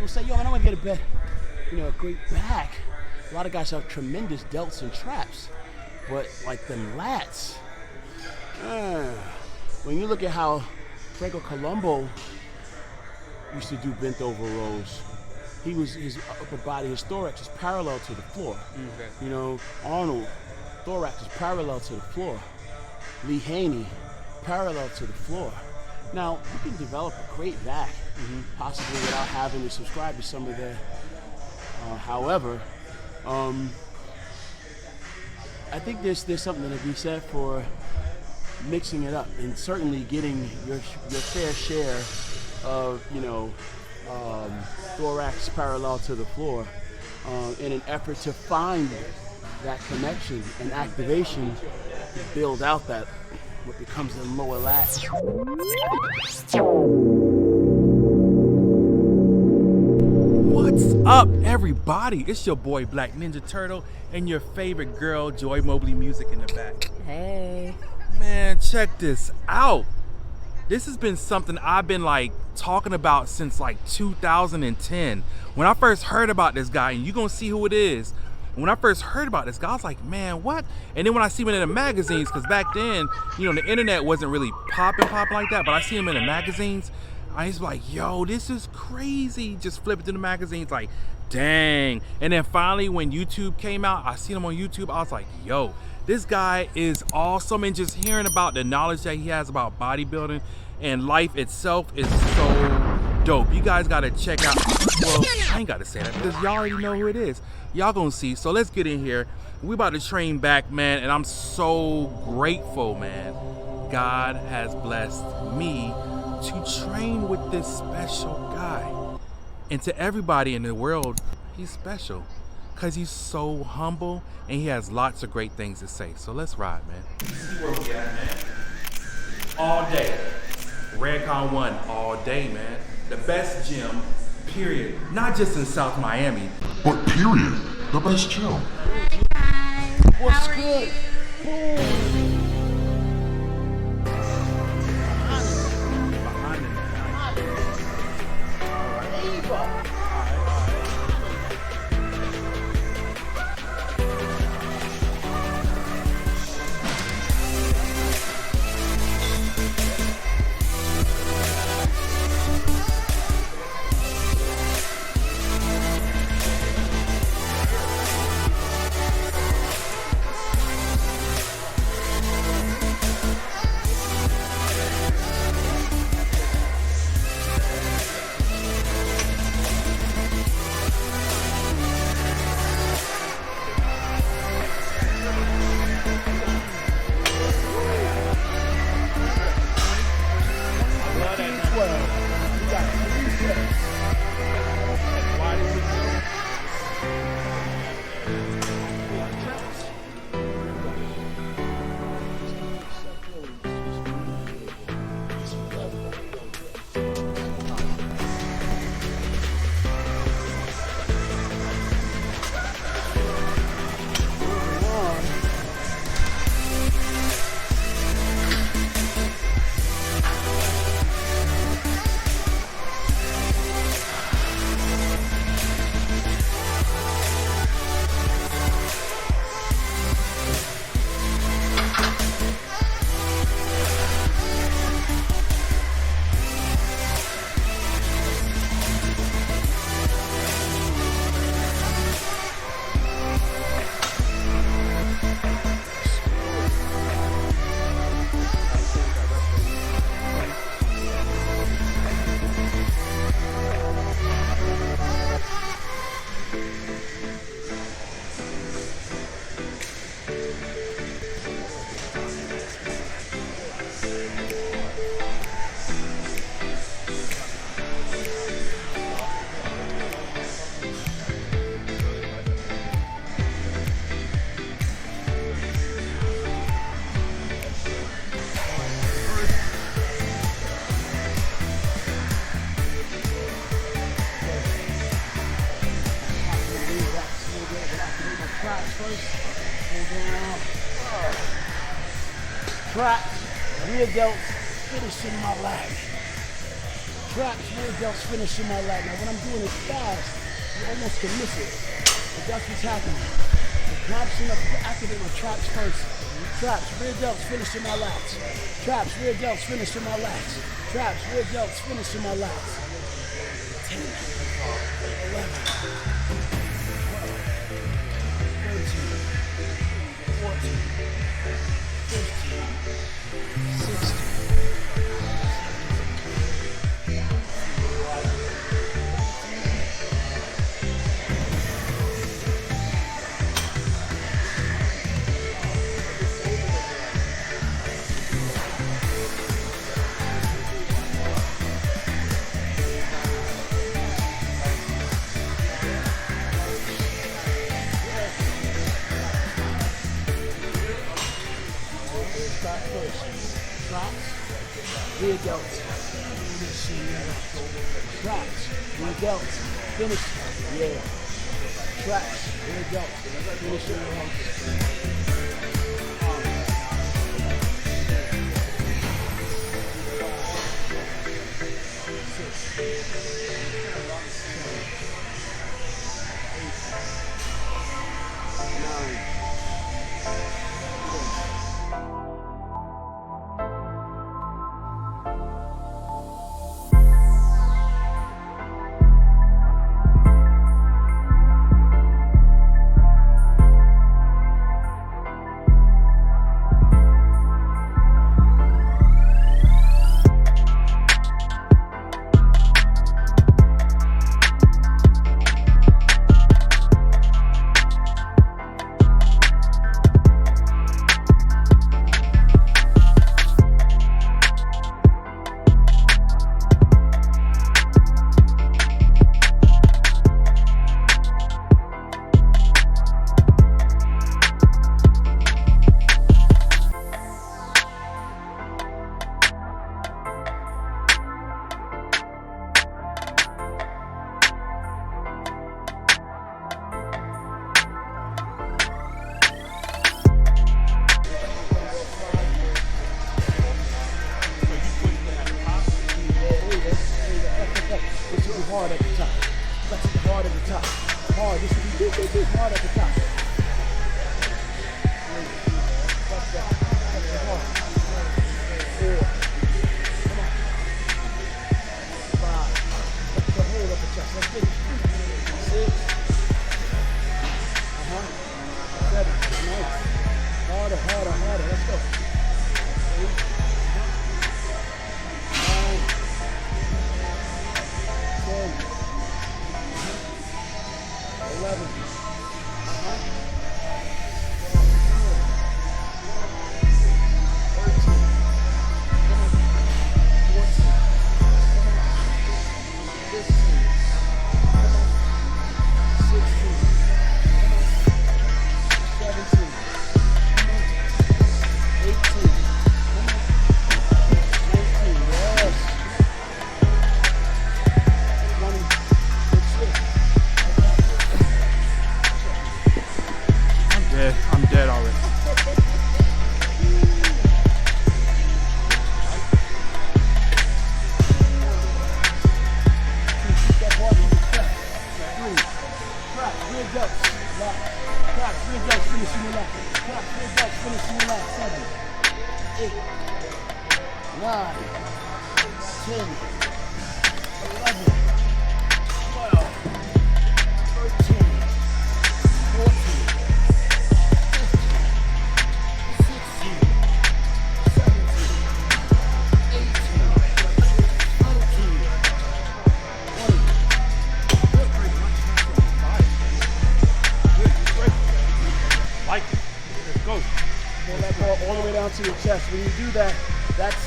people say, yo, man, I want to get a great back. A lot of guys have tremendous delts and traps, but like them lats, when you look at how Franco Colombo used to do bent over rows, his upper body, his thorax is parallel to the floor. Okay. You know, Arnold, thorax is parallel to the floor. Lee Haney, parallel to the floor. Now, you can develop a great back, possibly without having to subscribe to some of their, however, I think there's something to be said for mixing it up and certainly getting your fair share of, thorax parallel to the floor in an effort to find that connection and activation to build out that what becomes the lower lat. What's up, everybody? It's your boy Black Ninja Turtle and your favorite girl, Joy Mobley Music in the back. Hey. Man, check this out. This has been something I've been talking about since 2010. When I first heard about this guy, and you're gonna see who it is. When I first heard about this guy, I was like, man, what? And then when I see him in the magazines, because back then, the internet wasn't really popping like that, but I see him in the magazines, I was like, yo, this is crazy. Just flipping through the magazines like, dang. And then finally when YouTube came out, I seen him on YouTube, I was like, yo, this guy is awesome. And just hearing about the knowledge that he has about bodybuilding and life itself is so dope. You guys gotta check out, well, I ain't gotta say that because y'all already know who it is. Y'all gonna see. So let's get in here. We about to train back, man, and I'm so grateful, man. God has blessed me to train with this special guy. And to everybody in the world, he's special because he's so humble and he has lots of great things to say. So let's ride, man. See where we at, man. All day. Redcon 1 all day, man. The best gym, period. Not just in South Miami, but period. The best gym. What's good? Boom. Traps, rear delts, finishing my lag. Traps, rear delts, finish in my lat. Now when I'm doing it fast, you almost can miss it. But that's what's happening. I'm collapsing up to activate my traps first. Traps, rear delts, finish in my lats. Traps, rear delts, finish in my lats. Traps, rear delts, finish in my lats. 10, 11, 12, 13, 14, 15, 16. Rear delts, traps, rear delts, finish, yeah, traps, rear delts, finish your lungs.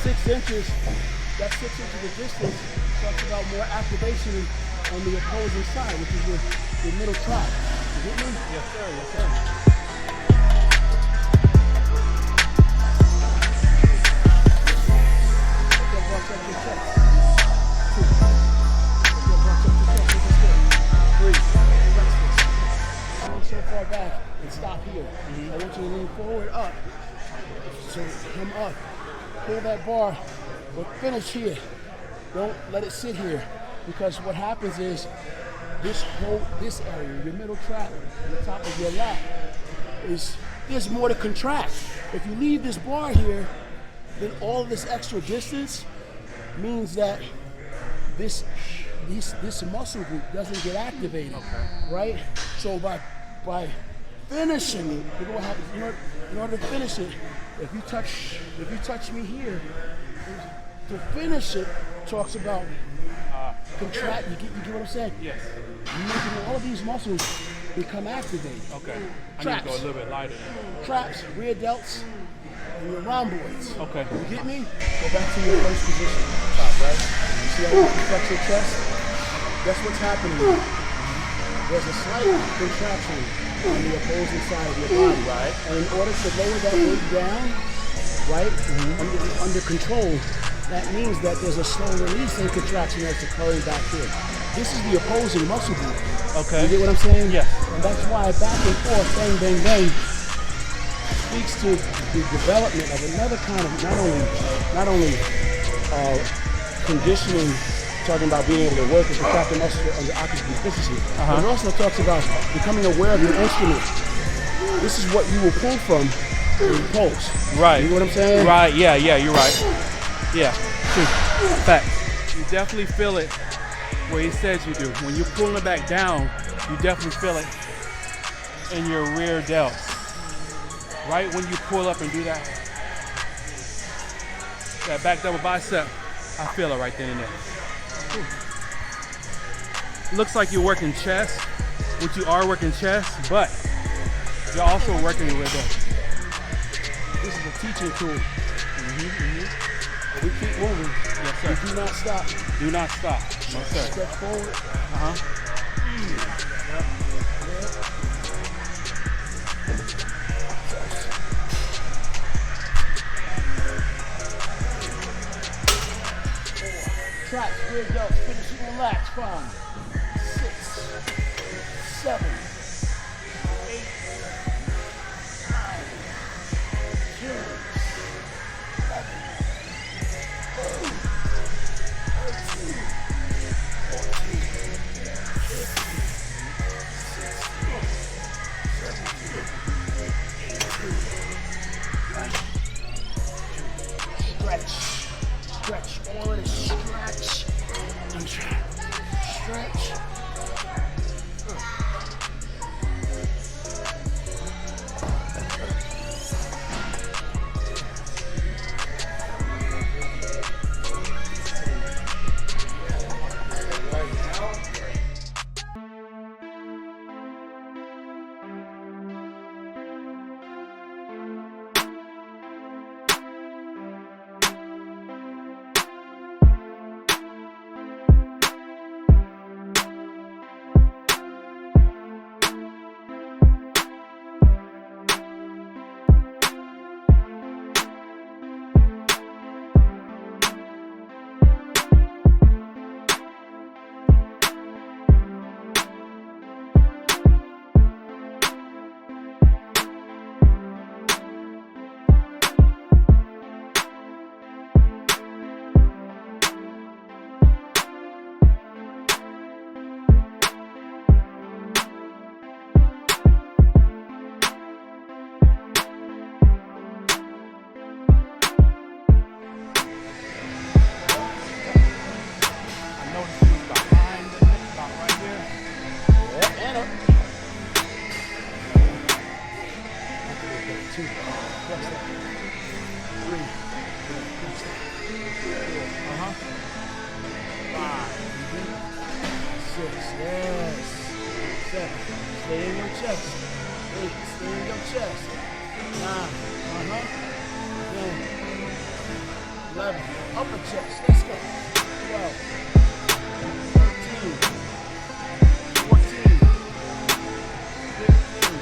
6 inches, that 6 inches of distance talks about more activation on the opposing side, which is your middle trap. You get me? Yes, sir. Yes, sir. So far back and stop here. I want you to lean forward up. So come up. Pull that bar, but finish here. Don't let it sit here, because what happens is this area, your middle trap, and the top of your lat, there's more to contract. If you leave this bar here, then all of this extra distance means that this muscle group doesn't get activated, right? So by finishing it, look at what happens. In order to finish it, if you touch me here, to finish it talks about contract. You get what I'm saying? Yes. You're making all of these muscles become activated. Okay. I Traps. need to go a little bit lighter. Traps, rear delts, and your rhomboids. Okay. You get me? Go back to your first position. Top, right? You see how you flex your chest? That's what's happening. There's a slight contraction on the opposing side of your body. Right. And in order to lower that weight down, right, under control, that means that there's a slow release and contraction that's occurring back here. This is the opposing muscle group. Okay. You get what I'm saying? Yes. And that's why back and forth, bang, bang, bang, speaks to the development of another kind of not only conditioning, talking about being able to work and contract the muscle under occupational efficiency, but it also talks about becoming aware of your instrument. This is what you will pull from when you pulse. Right. You know what I'm saying? Right. Yeah. You're right. Yeah. Facts. You definitely feel it where he says you do. When you're pulling it back down, you definitely feel it in your rear delts. Right when you pull up and do that back double bicep, I feel it right then and there. Looks like you're working chest, which you are working chest, but you're also working your rear delts. This is a teaching tool. We keep moving. Yes, sir. We do not stop. Do not stop. No, sir. Stretch forward. Traps, rear delts, finishing relax. 5, 6, 7, 8, 9, 10, 11, 12, 13, 14, 15, 16, 17, 18, 19. Stretch. All of this stretch. And stretch. Stay in your chest. 8, stay in your chest. 9, 10, 11, upper chest. Let's go. 12, 13, 14, 15,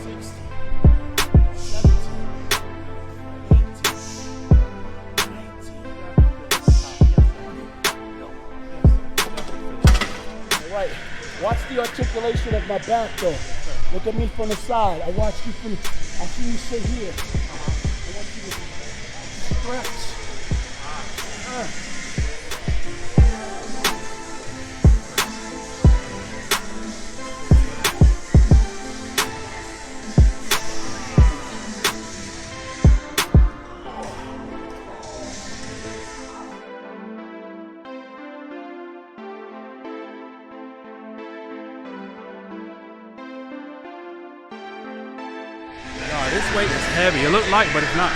16, 17, 18, 19. All right. Watch the articulation of my back though. Look at me from the side. I watch you from, I see you sit here. I want you to stretch. This weight is heavy. It looked light, but it's not.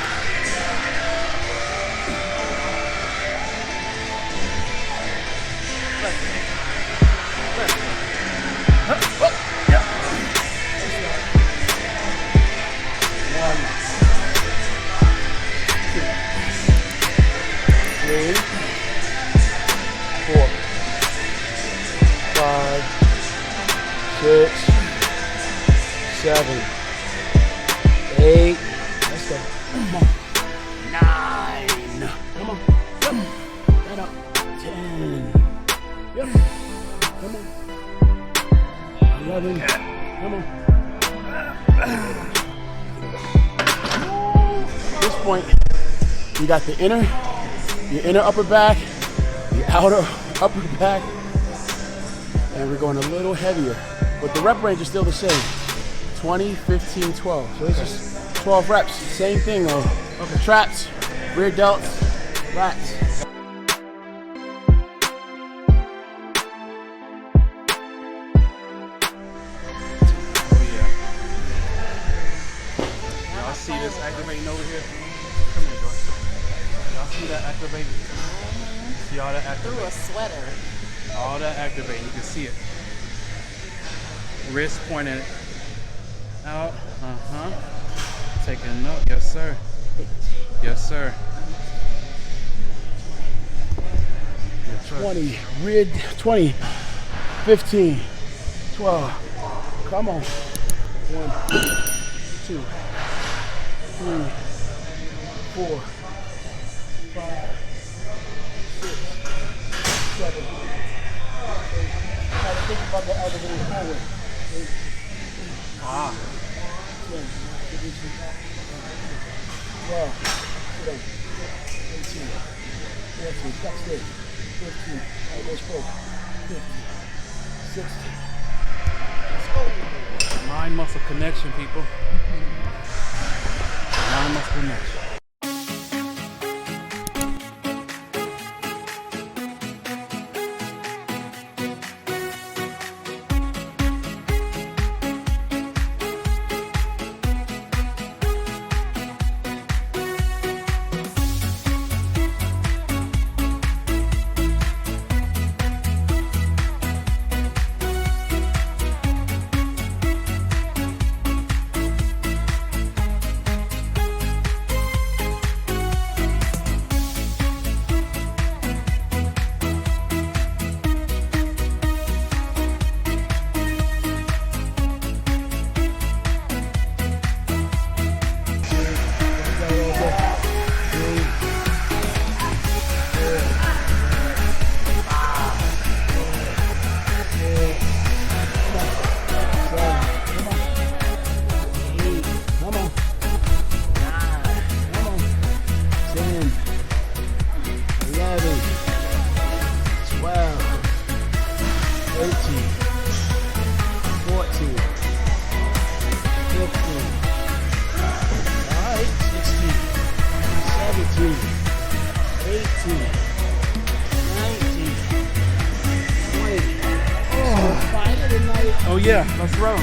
You got the your inner upper back, your outer upper back, and we're going a little heavier. But the rep range is still the same. 20, 15, 12. So it's just 12 reps. Same thing though. Okay. Traps, rear delts, lats. Y'all see this activating over here? Come here, Joy. Y'all see that activating? See all that activating? Through a sweater. All that activating, you can see it. Wrist pointing out. Taking a note, yes sir. Yes sir. 20, rear, 20, 15, 12. Come on. 1, 2, 3, 4, 5, 6, 7, 8. Try to think about the other way forward. 10, 12, 18, 14, stop straight. 15, almost 4, 15, 16. Let's go. Mind muscle connection, people. Mind muscle connection. Oh yeah, let's roll.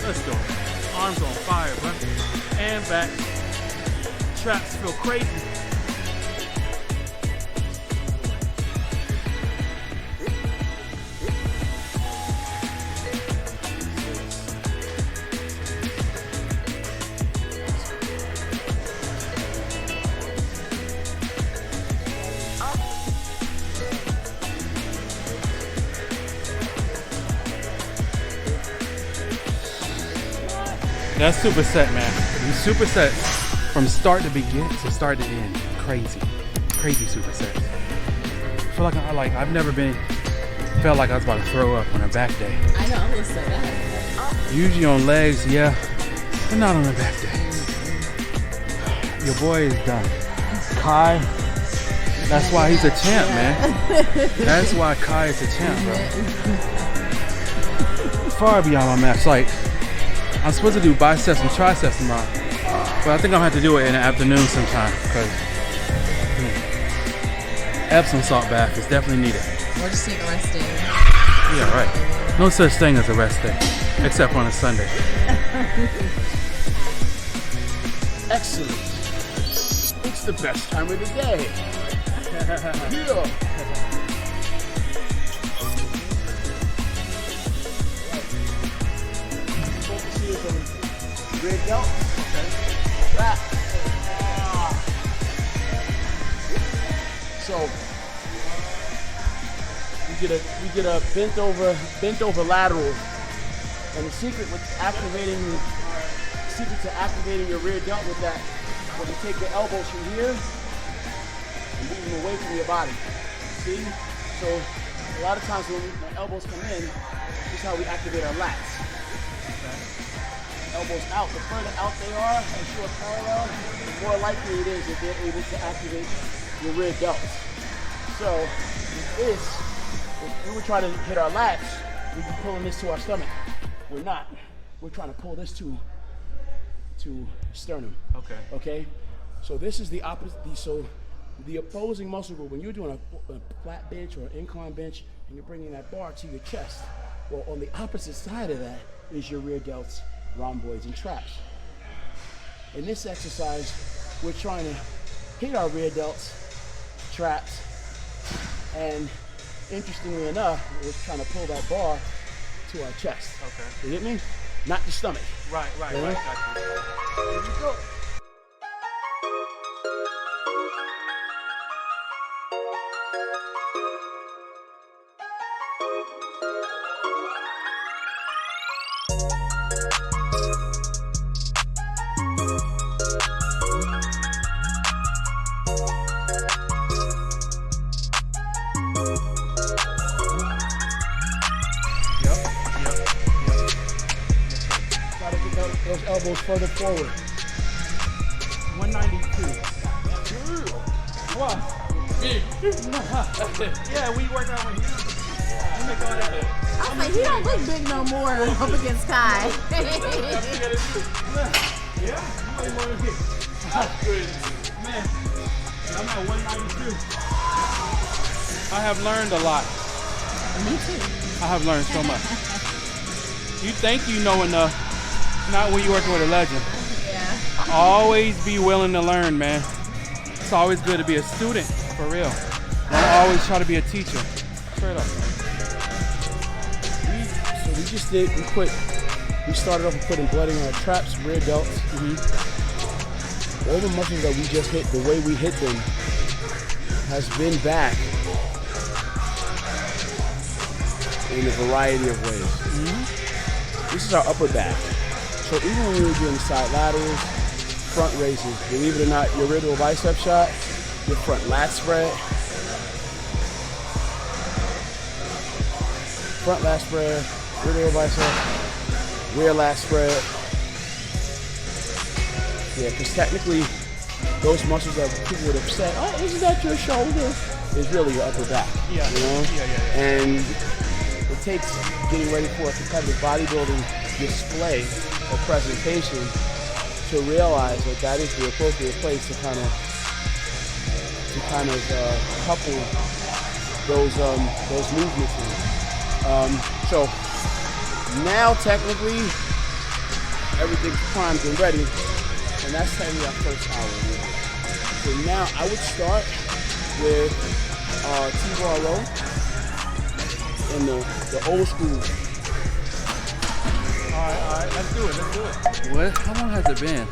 Let's go. Arms on fire, bro. And back. Traps feel crazy. That's superset, man. Superset from start to begin to start to end. Crazy, crazy superset. I feel like I've never been Felt like I was about to throw up on a back day. I know, I'm gonna say that. Usually on legs, yeah, but not on a back day. Your boy is done. Kai, that's why he's a champ, man. That's why Kai is a champ, bro. Far beyond my match. Like, I'm supposed to do biceps and triceps tomorrow, but I think I'm gonna have to do it in the afternoon sometime because Epsom salt bath is definitely needed. Or just take a rest day. Yeah, right. No such thing as a rest day, except on a Sunday. Excellent. It's the best time of the day. Yeah. Focus here on rear delt. Back. So we get a bent over lateral, and the secret to activating your rear delt with that, when you take the elbows from here and move them away from your body. See? So a lot of times when the elbows come in, this is how we activate our lats. Okay. Elbows out. The further out they are, as you are parallel, the more likely it is that they're able to activate your rear delts. So this, if we were trying to hit our lats, we'd be pulling this to our stomach. We're not. We're trying to pull this to sternum. Okay. Okay? So this is the opposite. So the opposing muscle group, when you're doing a flat bench or an incline bench and you're bringing that bar to your chest, well, on the opposite side of that is your rear delts, rhomboids, and traps. In this exercise, we're trying to hit our rear delts, traps, and interestingly enough, we're trying to pull that bar to our chest. Okay. You get me? Not the stomach. Right. Got you. Here we go. Those elbows further forward. 192. What? Big. Yeah, we work out with him. I was like, he don't look big no more up against Kai. Yeah, you ain't more than big. That's good. Man, I'm at 192. I have learned a lot. Me too. I have learned so much. You think you know enough, not when you're working with a legend. Yeah. Always be willing to learn, man. It's always good to be a student, for real. Don't always try to be a teacher. Straight up. We started off with putting blooding on our traps, rear delts. All the muscles that we just hit, the way we hit them has been back in a variety of ways. This is our upper back. So even when we were doing side laterals, front raises, believe it or not, your rear to a bicep shot, your front lat spread, front lat spread, rear to a bicep, rear lat spread. Yeah, because technically, those muscles that people would have said, oh, isn't that your shoulder? Is really your upper back. Yeah. You know? Yeah. And it takes getting ready for a competitive bodybuilding display or presentation to realize that that is the appropriate place to kind of couple those movements in. So now technically everything's primed and ready, and that's technically our first hour. So now I would start with T-bar row in the old school. All right, let's do it. What? How long has it been? I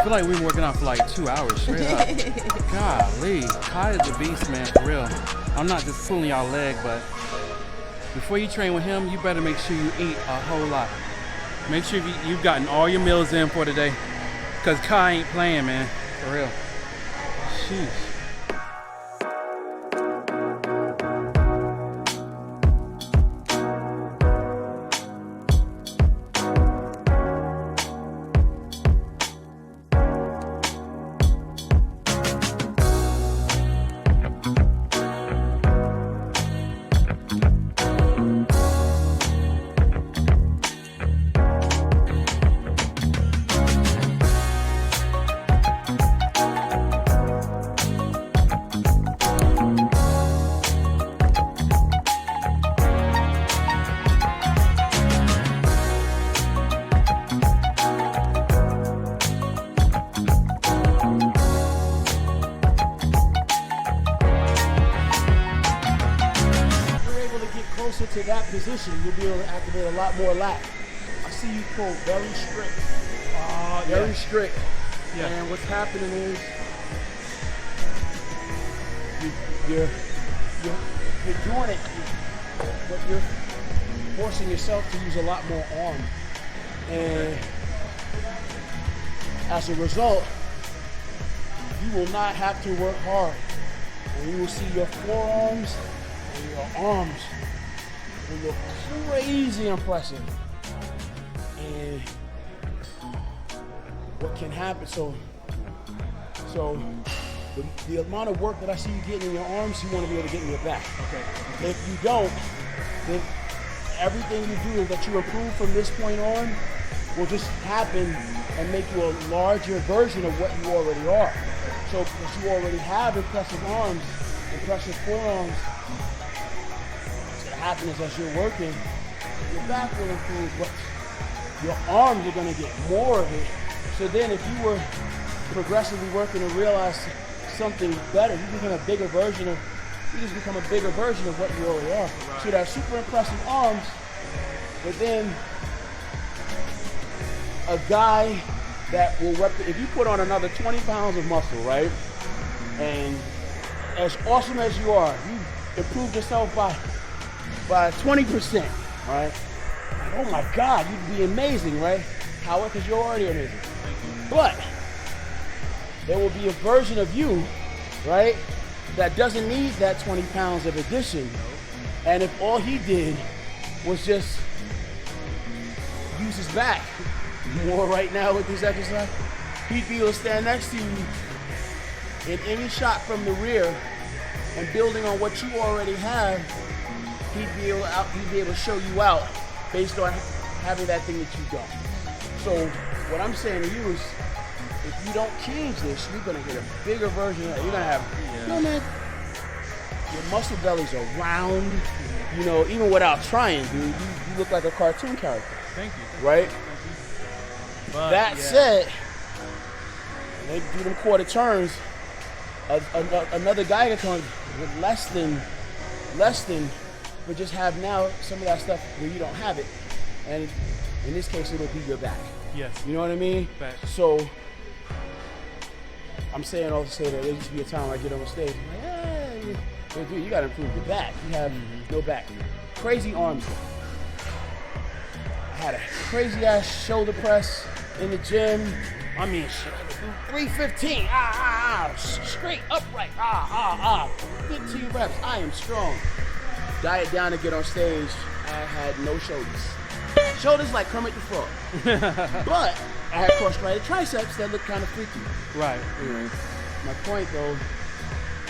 feel like we've been working out for like 2 hours straight up. Golly, Kai is a beast, man, for real. I'm not just pulling y'all leg, but before you train with him, you better make sure you eat a whole lot. Make sure you've gotten all your meals in for today, because Kai ain't playing, man, for real. Sheesh. closer to that position, you'll be able to activate a lot more lat. I see you pull very strict. Very strict. Yeah. And what's happening is you're doing it, but you're forcing yourself to use a lot more arm. And as a result, you will not have to work hard. And you will see your forearms and your arms will look crazy impressive. And what can happen, so the amount of work that I see you getting in your arms, you want to be able to get in your back. Okay. If you don't, then everything you do that you improve from this point on will just happen and make you a larger version of what you already are. So because you already have impressive arms, impressive forearms, what's going to happen is as you're working, your back will improve, but your arms are going to get more of it. So then if you were progressively working to realize something better, you become a bigger version of, you just become a bigger version of what you already are. Right. So you have super impressive arms, but then a guy that will if you put on another 20 pounds of muscle, right? And as awesome as you are, you improved yourself by 20%, right? Oh my God, you'd be amazing, right? However, because you're already amazing. But there will be a version of you, right, that doesn't need that 20 pounds of addition. And if all he did was just use his back more right now with this exercise, he'd be able to stand next to you in any shot from the rear and building on what you already have, he'd be able to show you out based on having that thing that you don't. So what I'm saying to you is, if you don't change this, you're gonna get a bigger version of it. You're gonna have, you know, man, your muscle bellies are round, you know, even without trying, dude. You look like a cartoon character. Thank you. Right? Thank you. But, that said, they do them quarter turns. Another guy can come with less than, but just have now some of that stuff where you don't have it. And in this case, it'll be your back. Yes. You know what I mean? Facts. So I'm saying all to say that there used to be a time I get on the stage, I'm like, hey, dude, you gotta improve your back. You have no back. Crazy arms. I had a crazy ass shoulder press in the gym. I mean, shit, 315, straight, upright, 15 reps, I am strong. Diet down to get on stage, I had no shoulders. Shoulders like Kermit the Frog. But I had cross-striated triceps that looked kind of freaky. Right. Anyway, my point though,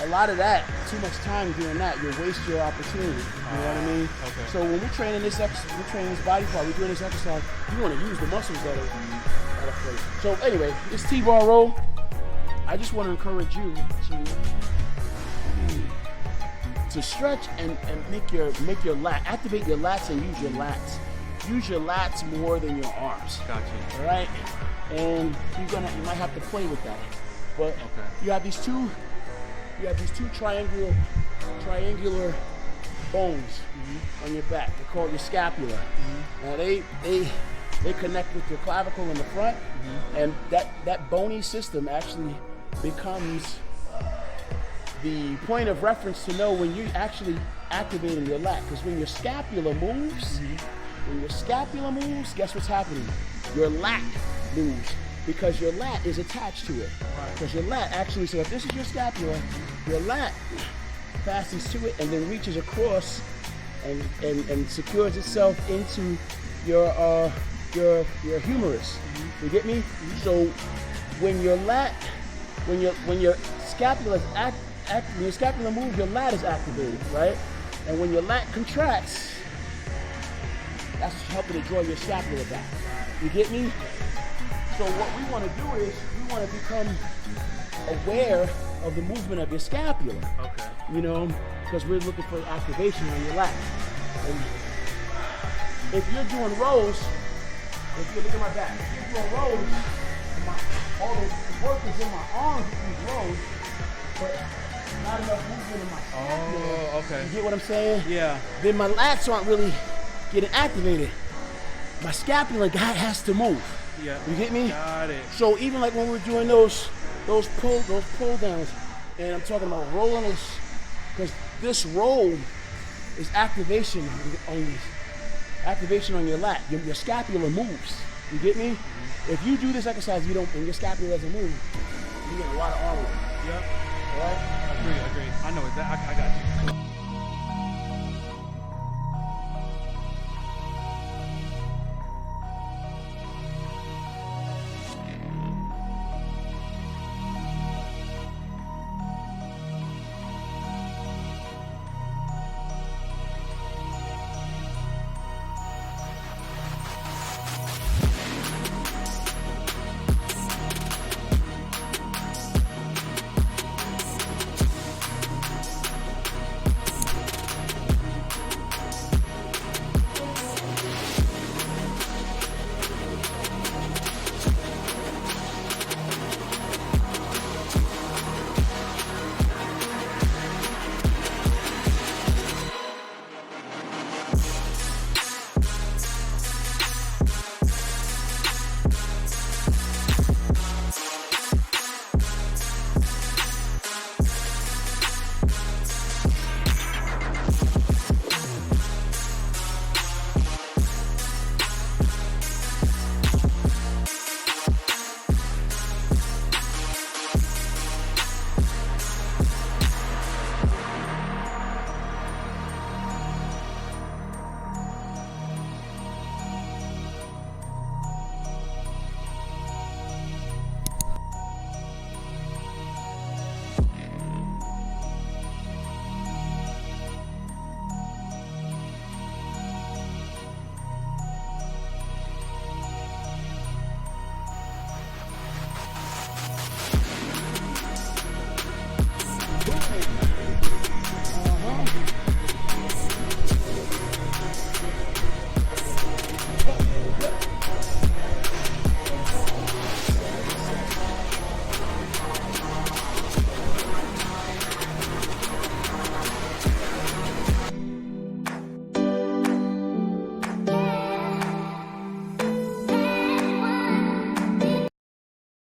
a lot of that, too much time doing that, you'll waste your opportunity. You know what I mean? Okay. So when we're training this body part, we're doing this exercise, you want to use the muscles that are free. So anyway, this T-bar roll, I just want to encourage you to stretch and make your lat, activate your lats and use your lats. Use your lats more than your arms. Got you. All right? And you might have to play with that. But you have these two triangular bones on your back. They're called your scapula. Now they connect with your clavicle in the front, and that bony system actually becomes the point of reference to know when you're actually activating your lat. Because when your scapula moves, guess what's happening? Your lat moves because your lat is attached to it. Because your lat actually, so if this is your scapula, your lat fastens to it and then reaches across and secures itself into your humerus. You get me? So when your scapula is when your scapula moves, your lat is activated, right? And when your lat contracts, that's helping to draw your scapula back. You get me? So what we want to do is we want to become aware of the movement of your scapula. Okay. You know, because we're looking for activation on your lat. And if you're doing rows, if you look at my back, if you're doing rows, all the work is in my arms with these rows, but not enough movement in my scapula. Okay. You get what I'm saying? Yeah. Then my lats aren't really getting activated. My scapula has to move. Yeah. You get me? Got it. So even like when we're doing those pull downs, and I'm talking about rolling this, because this roll is activation on your lat. Your scapula moves. You get me? If you do this exercise, and your scapula doesn't move, you get a lot of arm work. Yep. All right? Agree. I know exactly. I got you.